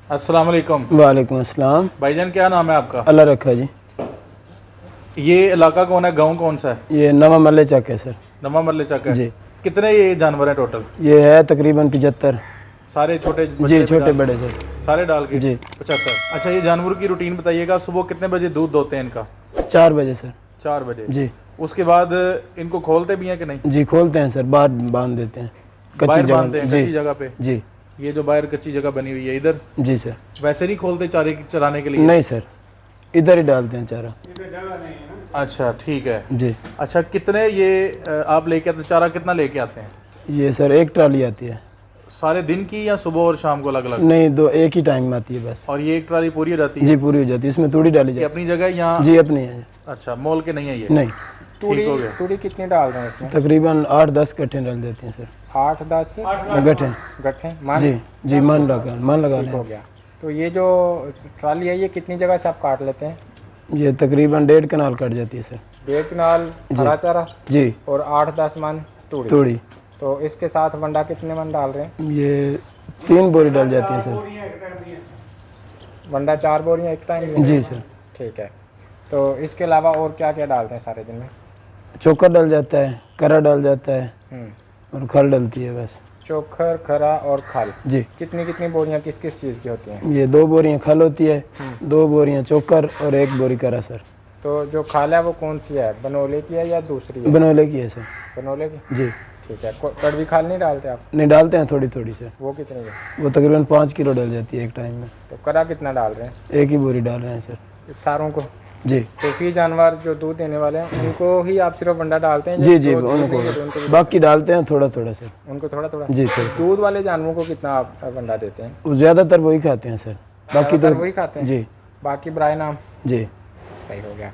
अस्सलाम वालेकुम। वालेकुम अस्सलाम। भाईजान क्या नाम है आपका? अल्लाह रखा जी। ये इलाका कौन है, गांव कौन सा है? ये नवा मल्ले चक है सर। नवा मल्ले चक है जी। कितने ये जानवर हैं टोटल? ये है तकरीबन 75। सारे छोटे जी बच्चे भी छोटे डाल- बड़े सर। सारे डाल के जी 75। अच्छा, ये जानवर की रूटीन बताइएगा, सुबह कितने बजे दूध दोते हैं इनका? 4 बजे सर। 4 बजे। जी उसके बाद इनको खोलते भी हैं कि नहीं? जी खोलते हैं सर, बाहर बांध देते हैं कच्ची बाहर बांधते जगह। हैं जी कच्ची जगह पे? जी ये जो बाहर कच्ची जगह बनी हुई है इधर, जी सर। वैसे नहीं खोलते चारे चराने के लिए? नहीं सर, इधर ही डालते हैं चारा। अच्छा ठीक है। जी अच्छा, कितने ये आप लेके आते, चारा कितना लेके आते हैं? ये सर एक ट्राली आती है। सारे दिन की या सुबह और शाम को अलग अलग? नहीं, दो एक ही टाइम में आती है बस। और ये एक ट्राली पूरी हो जाती है? जी पूरी हो जाती है, इसमें तूड़ी डाली ये जाती अपनी जगह या? है। जी अपनी है। अच्छा, मोल के नहीं है ये? नहीं, ठीक हो गया। तूड़ी कितनी डाल रहे हैं इसमें? तकरीबन 8-10 गट्ठे डाल देते हैं सर। 8-10 गट्ठे? गट्ठे मान? जी जी मन लगा ठीक हो गया। तो ये जो ट्राली है ये कितनी जगह से आप काट लेते हैं? ये तकरीबन 1.5 कनाल कट जाती है सर। 1.5 कनाल हरा चारा जी और 8-10 मन तूड़ी। तूड़ी। तो इसके साथ वंडा कितने मन डाल रहे हैं? ये 3 बोरी डल जाती है सर। वंडा 4 बोरियाँ एक टाइम में? जी सर। ठीक है। तो इसके अलावा और क्या क्या डालते हैं सारे दिन में? चोकर डल जाता है, करा डल जाता है हम्म। और खल डलती है बस। चोखर, खरा और खल। जी। कितनी कितनी बोरियाँ किस किस चीज़ की होती हैं? ये 2 बोरियां खल होती है, 2 बोरियां चोकर और 1 बोरी करा सर। तो जो खाल है वो कौन सी है, बनोले की है या दूसरी है? बनोले की है सर। बनोले की। जी। ठीक है। कड़वी खाल नहीं डालते आप? नहीं डालते हैं, थोड़ी थोड़ी सर। वो कितनी है? वो तकरीबन 5 किलो डल जाती है एक टाइम में। तो करा कितना डाल रहे हैं? 1 ही बोरी डाल रहे हैं सर। सारों को? जी तो फी जानवर जो दूध देने वाले हैं उनको ही आप सिर्फ वंडा डालते हैं? जी जी जो दूध नहीं देते उनको उनको बाकी डालते हैं थोड़ा थोड़ा सर। उनको थोड़ा थोड़ा? जी थोड़ा। दूध वाले जानवरों को कितना आप वंडा देते हैं? वो ज़्यादातर वही खाते हैं सर, बाकी तो वही खाते हैं? जी बाकी बराए नाम? जी। सही हो गया।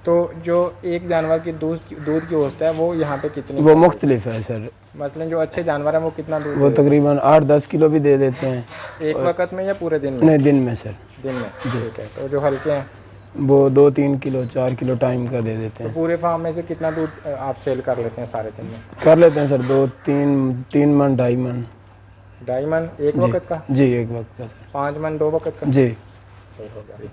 तो जो एक जानवर की दूध की औसत है वो यहाँ पे कितनी? वो मुख्तलिफ है सर। मसलन जो अच्छे जानवर हैं वो कितना दूध वो देते तकरीबन 8-10 किलो भी दे देते हैं। हैं? एक वक्त में या पूरे दिन में? नहीं, दिन में सर। दिन में। ठीक है। तो जो हल्के हैं वो 2-3 किलो 4 किलो टाइम का दे देते तो हैं। पूरे फार्म में से कितना दूध आप सेल कर लेते हैं सारे दिन में? कर लेते हैं सर 2-3 मन 2.5 मन। 2.5 मन एक वक्त का? जी एक वक्त का सर। 5 मन 2 वक्त का? जी। सही हो गया।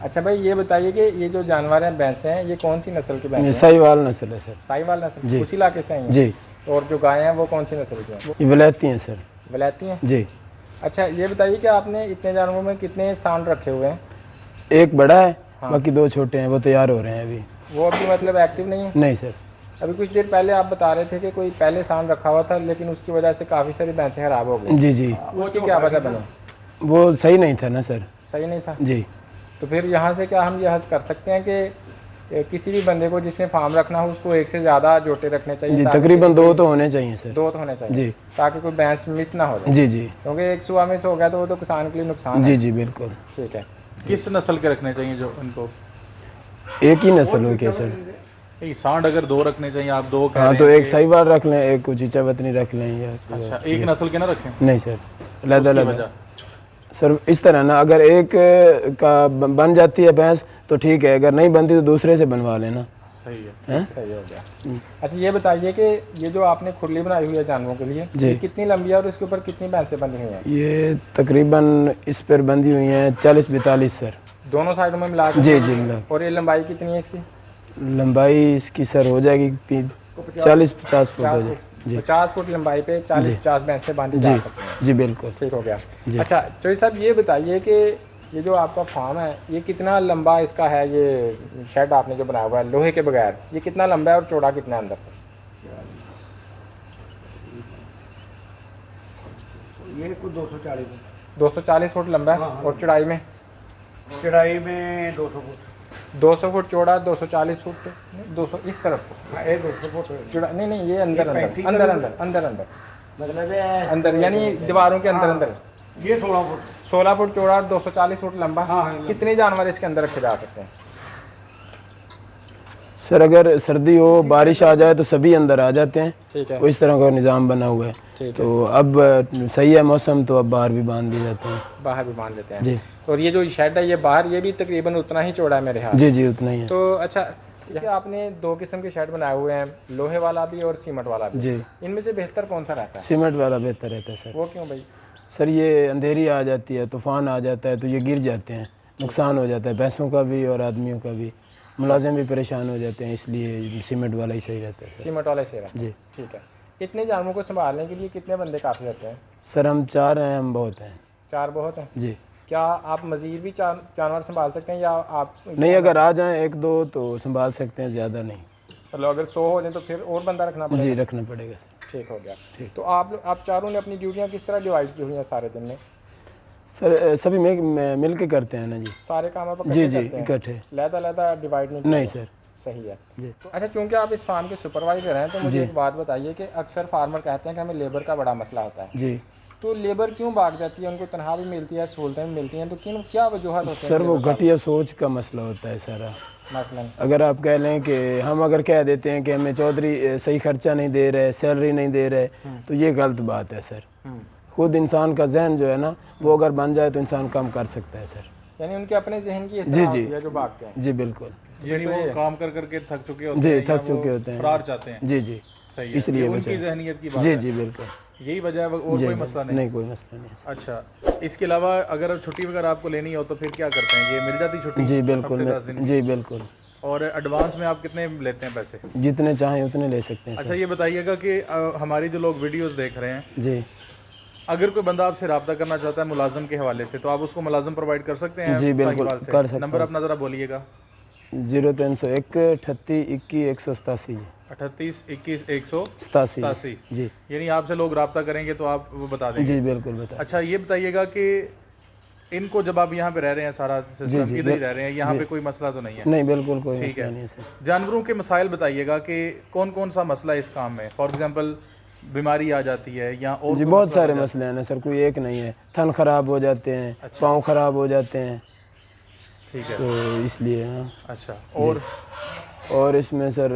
अच्छा भाई, ये बताइए कि ये जो जानवर हैं भैंसें हैं ये कौन सी नस्ल की ये भैंसें हैं? साहिवाल नस्ल है सर। साहिवाल नस्ल? जी। उसी इलाके से आई हैं? जी। और जो गायें हैं वो कौन सी नस्ल की हैं? ये वलैती हैं सर। वलैती हैं? जी। अच्छा, ये बताइए कि आपने इतने जानवरों में कितने सांड रखे हुए हैं? एक बड़ा है, बाकी 2 छोटे हैं, वो तैयार हो रहे हैं अभी। वो अभी मतलब एक्टिव नहीं है? नहीं सर। अभी कुछ देर पहले आप बता रहे थे कि कोई पहले सांड रखा हुआ था लेकिन उसकी वजह से काफ़ी सारी भैंसें खराब हो गई। जी जी। उसकी क्या वजह बनी? वो सही नहीं था ना सर। सही नहीं था? जी। तो फिर यहाँ से क्या हम ये हज कर सकते हैं कि किसी भी बंदे को जिसने फार्म रखना हो उसको एक से ज़्यादा जोटे रखने चाहिए? जी ताकि तकरीबन 2 तो होने चाहिए सर। 2 तो होने चाहिए जी। ताकि कोई भैंस मिस ना हो जाए। जी जी। क्योंकि एक सुबह मिस हो गया तो वो तो किसान के लिए नुकसान जी है। जी बिल्कुल। ठीक है। किस नस्ल के रखने चाहिए जो इनको? एक ही नस्ल हो क्या सर? ये सांड अगर 2 रखने चाहिए, आप 2 कह हाँ रहे तो हैं एक कि- साहिवाल रख लें, एक कुछ चीचा वतनी रख लें या अच्छा, एक नस्ल के ना रखें? नहीं सर, अलग अलग वजह? सर इस तरह ना, अगर एक का बन जाती है भैंस तो ठीक है, अगर नहीं बनती तो दूसरे से बनवा लेना। सही है। हैं? सही हो गया। अच्छा, ये बताइए कि ये जो आपने खुरली बनाई हुई है जानवरों के लिए जी। ये कितनी लंबी है और इसके ऊपर कितनी भैंसें बंधी हुई हैं? ये तकरीबन इस पर बंधी हुई हैं 40-42 सर। दोनों साइडों में मिला के? जी जी मिला। और ये लंबाई कितनी है इसकी? लंबाई इसकी सर हो जाएगी 40-50 फुट हो जाए। जी 50 फुट लंबाई पे 40-50 भैंसें बांधी जा सकती हैं। जी बिल्कुल। ठीक हो गया। अच्छा चौधरी साहब, ये बताइए कि ये जो आपका फार्म है ये कितना लंबा इसका है? ये शेड आपने जो बनाया हुआ है लोहे के बगैर, ये कितना लंबा है और चौड़ा कितना है अंदर से? ये कुछ 240 फुट लंबा है। और चौड़ाई में? 200 फुट। 200 फुट चौड़ा, 240 फुट 200 इस तरफ ये 200 फुट चौड़ा? नहीं, ये अंदर अंदर 35 अंदर अंदर अंदर अंदर मतलब है अंदर यानी दीवारों के अंदर अंदर। ये 16 फुट। 16 फुट चौड़ा, 240 फुट लंबा। हाँ। कितने जानवर इसके अंदर रखे जा सकते हैं? सर अगर सर्दी हो, बारिश आ जाए तो सभी अंदर आ जाते हैं। ठीक है। वो इस तरह का निज़ाम बना हुआ है। ठीक तो अब सही है मौसम, तो अब बाहर भी बांध दिए जाते हैं। बाहर भी बांध देते हैं। जी और ये जो शेड है ये बाहर, ये भी तकरीबन उतना ही चौड़ा है मेरे हाथ। जी जी उतना ही है। तो अच्छा, ये आपने 2 किस्म के शेड बनाए हुए हैं, लोहे वाला भी और सीमेंट वाला भी। जी इनमें से बेहतर कौन सा रहता है? सीमेंट वाला बेहतर रहता है सर। वो क्यों भाई? सर ये अंधेरी आ जाती है, तूफ़ान आ जाता है तो ये गिर जाते हैं, नुकसान हो जाता है भैंसों का भी और आदमियों का भी, मुलाजिम भी परेशान हो जाते हैं, इसलिए सीमेंट वाला ही सही रहता है सर। सीमेंट वाले से रहते हैं। जी ठीक है। इतने जानवरों को संभालने के लिए कितने बंदे काफ़ी होते हैं? सर हम 4 हैं, हम बहुत हैं 4 बहुत हैं। जी। क्या आप मज़ीद भी जानवर संभाल सकते हैं या आप नहीं, अगर आ जाएँ 1-2 तो संभाल सकते हैं, ज़्यादा नहीं। मतलब अगर 100 हो जाए तो फिर और बंदा रखना पड़ेगा? जी रखना पड़ेगा सर। ठीक हो गया। तो आप चारों ने अपनी ड्यूटियाँ किस तरह डिवाइड की हुई हैं सारे दिन में? सर सभी मिल के करते हैं ना जी। सारे काम आप जी इकट्ठे जी करते हैं? इकट्ठे। लहदा डिवाइड नहीं नहीं करते? सर। सही है। जी। तो अच्छा, चूंकि आप इस फार्म के सुपरवाइजर हैं तो मुझे एक बात बताइए कि अक्सर फार्मर कहते हैं कि हमें लेबर का बड़ा मसला होता है, जी तो लेबर क्यों भाग जाती है? उनको तनख्वाह भी मिलती है, सहूलतें भी मिलती हैं, तो क्या वजूहत होती है? सर वो घटिया सोच का मसला होता है सारा। मसलन अगर आप कह लें कि हम अगर कह देते हैं कि हमें चौधरी सही खर्चा नहीं दे रहे, सैलरी नहीं दे रहे, तो ये गलत बात है सर। खुद इंसान का जहन जो है ना वो अगर बन जाए तो इंसान काम कर सकता है सर। यानी उनके अपने जहन की जी इत्तला जी होती है जो भागते हैं। जी बिल्कुल। यानी वो काम कर करके थक चुके होते जी हैं, थक चुके होते हैं, फरार चाहते हैं। जी जी सही है, इसलिए ये उनकी बचा। जहनियत की बात जी है। जी बिल्कुल। यही वजह है, और कोई मसला नहीं? नहीं कोई मसला नहीं है सर। अच्छा, इसके अलावा अगर छुट्टी वगैरह आपको लेनी हो तो फिर क्या करते हैं? ये मिल जाती छुट्टी? जी बिल्कुल, हफ्ते 10 दिन? जी बिल्कुल। और एडवांस में आप कितने लेते हैं पैसे? जितने चाहें उतने ले सकते हैं अच्छा, ये बताइएगा कि हमारी जो लोग वीडियोस देख रहे हैं, सर। जी अगर कोई बंदा आपसे रब्ता करना चाहता है मुलाजम के हवाले से, तो आप उसको मुलाजम प्रोवाइड कर सकते हैं? जी बिल्कुल साहिवाल से? कर सकते नंबर अपना ज़रा बोलिएगा। 0301 38 21 187 38 21 187। 87 जी यानी आपसे लोग रब्ता करेंगे तो आप वो बता देंगे? जी बिल्कुल बता। अच्छा, ये बताइएगा कि इनको जब आप यहाँ पे रह रहे हैं, सारा सिस्टम इधर ही रह रहे हैं, यहाँ पे कोई मसला तो नहीं है? नहीं बिल्कुल कोई मसला नहीं है सर। जानवरों के मसाइल बताइएगा कि कौन कौन सा मसला है इस काम में? फॉर एग्जांपल बीमारी आ जाती है या और जी बहुत सारे मसले हैं ना सर, कोई एक नहीं है। थन खराब हो जाते हैं, पाँव खराब हो जाते हैं, ठीक है, तो इसलिए हाँ। अच्छा, और इसमें सर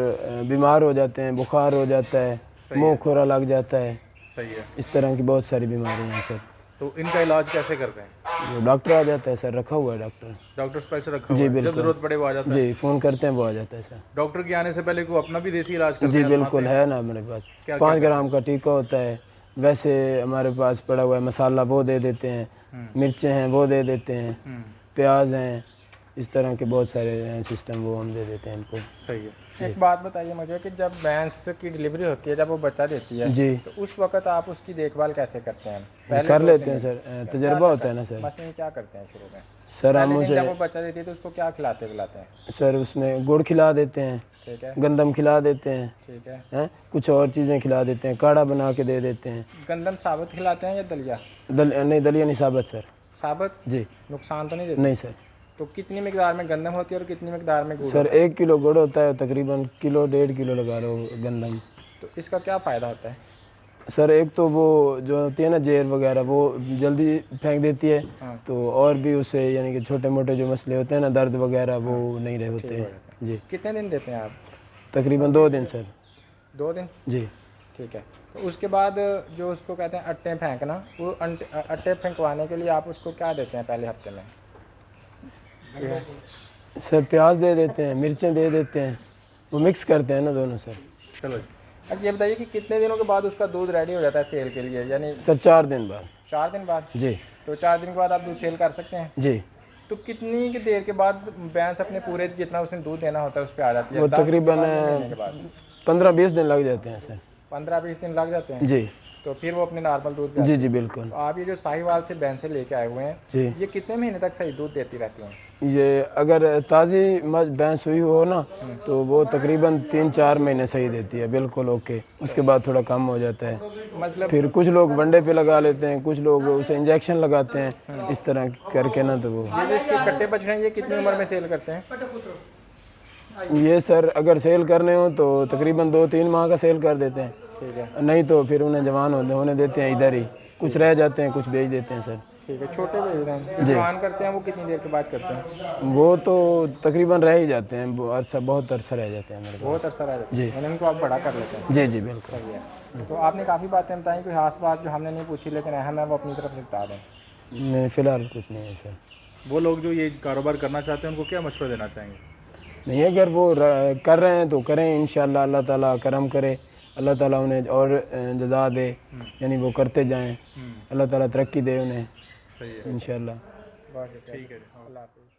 बीमार हो जाते हैं, बुखार हो जाता है, मुँह खोरा लग जाता है, सही है। इस तरह की बहुत सारी बीमारियाँ हैं सर। तो इनका इलाज कैसे करते हैं? वो डॉक्टर आ जाता है सर, रखा हुआ है डॉक्टर। डॉक्टर स्पेशल रखा हुआ है, जब जरूरत पड़े वो आ जाता है? जी फ़ोन करते हैं वो आ जाता है सर। डॉक्टर के आने से पहले को अपना भी देसी इलाज करते जी हैं? बिल्कुल है ना हमारे पास। 5 ग्राम का टीका होता है, वैसे हमारे पास पड़ा हुआ है मसाला वो दे देते हैं, मिर्चें हैं वो दे देते हैं, प्याज हैं, इस तरह के बहुत सारे सिस्टम वो हम दे देते हैं इनको। सही है। एक बात बताइए मुझे कि जब भैंस की डिलीवरी होती है, जब वो बच्चा देती है, जी तो उस वक्त आप उसकी देखभाल कैसे करते हैं? कर लेते हैं सर, तजर्बा होता है ना सर। मसलन क्या करते हैं शुरू में? सर हम पहले दिन उसे जब वो बच्चा देती है तो उसको क्या खिलाते पिलाते हैं? सर उसमें गुड़ खिला देते हैं, ठीक है, गंदम खिला देते हैं, ठीक है। हैं कुछ और चीज़ें खिला देते हैं, काढ़ा बना के दे देते हैं। गंदम साबुत खिलाते हैं या दलिया? नहीं दलिया नहीं, साबत सर। साबुत जी नुकसान तो नहीं देती? नहीं सर। तो कितनी मिकदार में गंदम होती है और कितनी मिकदार में गुड़? सर 1 किलो गुड़ होता है, तकरीबन किलो 1.5 किलो लगा लो गंदम। तो इसका क्या फ़ायदा होता है? सर एक तो वो जो होती है ना जेर वगैरह वो जल्दी फेंक देती है, तो और भी उससे यानी कि छोटे मोटे जो मसले होते हैं ना, दर्द वगैरह वो नहीं रहे होते हैं। जी कितने दिन देते हैं आप? तकरीबन 2 दिन सर। 2 दिन, जी ठीक है। तो उसके बाद जो उसको कहते हैं अट्टे फेंकना, वो अट्टे फेंकवाने के लिए आप उसको क्या देते हैं पहले हफ्ते में? सर प्याज दे देते हैं, मिर्चें दे देते हैं, वो मिक्स करते हैं ना दोनों सर। चलो, अच्छा ये बताइए कि कितने दिनों के बाद उसका दूध रेडी हो जाता है सेल के लिए? यानी सर 4 दिन बाद। 4 दिन बाद? जी तो 4 दिन के बाद आप दूध सेल कर सकते हैं? जी। तो कितनी की देर के बाद भैंस अपने पूरे जितना उसने दूध देना होता है उस पर आ जाती है? वो 10 दिन के तकरीबन बाद, 1 महीने के बाद? 15-20 दिन लग जाते हैं सर। 15-20 दिन लग जाते हैं? जी तो फिर वो अपने नॉर्मल दूध पे जी जी बिल्कुल। तो आप ये जो साहिवाल से भैंसें लेके आए हुए हैं, जी ये कितने महीने तक सही दूध देती रहती हैं? ये अगर ताज़ी भैंस हुई हो ना तो वो तकरीबन 3-4 महीने सही देती है, बिल्कुल ओके। उसके बाद थोड़ा कम हो जाता है। मतलब फिर कुछ लोग वनडे पे लगा लेते हैं, कुछ लोग उसे इंजेक्शन लगाते हैं, इस तरह करके ना तो वो ये जो इसके कट्टे बछड़े हैं ये कितनी उम्र में सेल करते हैं? ये सर अगर सेल करने हो तो तकरीबन 2-3 माह का सेल कर देते हैं, ठीक है, नहीं तो फिर उन्हें जवान होने देते हैं इधर ही, कुछ रह जाते हैं, कुछ बेच देते हैं सर। ठीक है। छोटे भेज रहे हैं, जवान करते हैं वो कितनी देर के बाद करते हैं? वो तो तकरीबन रह ही जाते हैं, वो अरसा बहुत अरसा रह जाते हैं मेरे पास। बहुत अरसा रह जाता जी। है, यानी उनको आप बड़ा कर लेते हैं? जी जी बिल्कुल। सही है। तो आपने काफ़ी बातें बताई, कोई खास बात जो हमने नहीं पूछी लेकिन अहम है वो अपनी तरफ से बता दें। नहीं फ़िलहाल कुछ नहीं है सर। वो लोग जो ये कारोबार करना चाहते हैं उनको क्या मशवरा देना चाहेंगे? नहीं अगर वो कर रहे हैं तो करें, इंशाल्लाह अल्लाह ताला करम करे, अल्लाह ताला उन्हें और जज़ा दे, यानी वो करते जाएं, अल्लाह ताला तरक्की दे उन्हें सही है, इंशाअल्लाह। बहुत शुक्रिया। ठीक है। अल्लाह हाफ़िज़।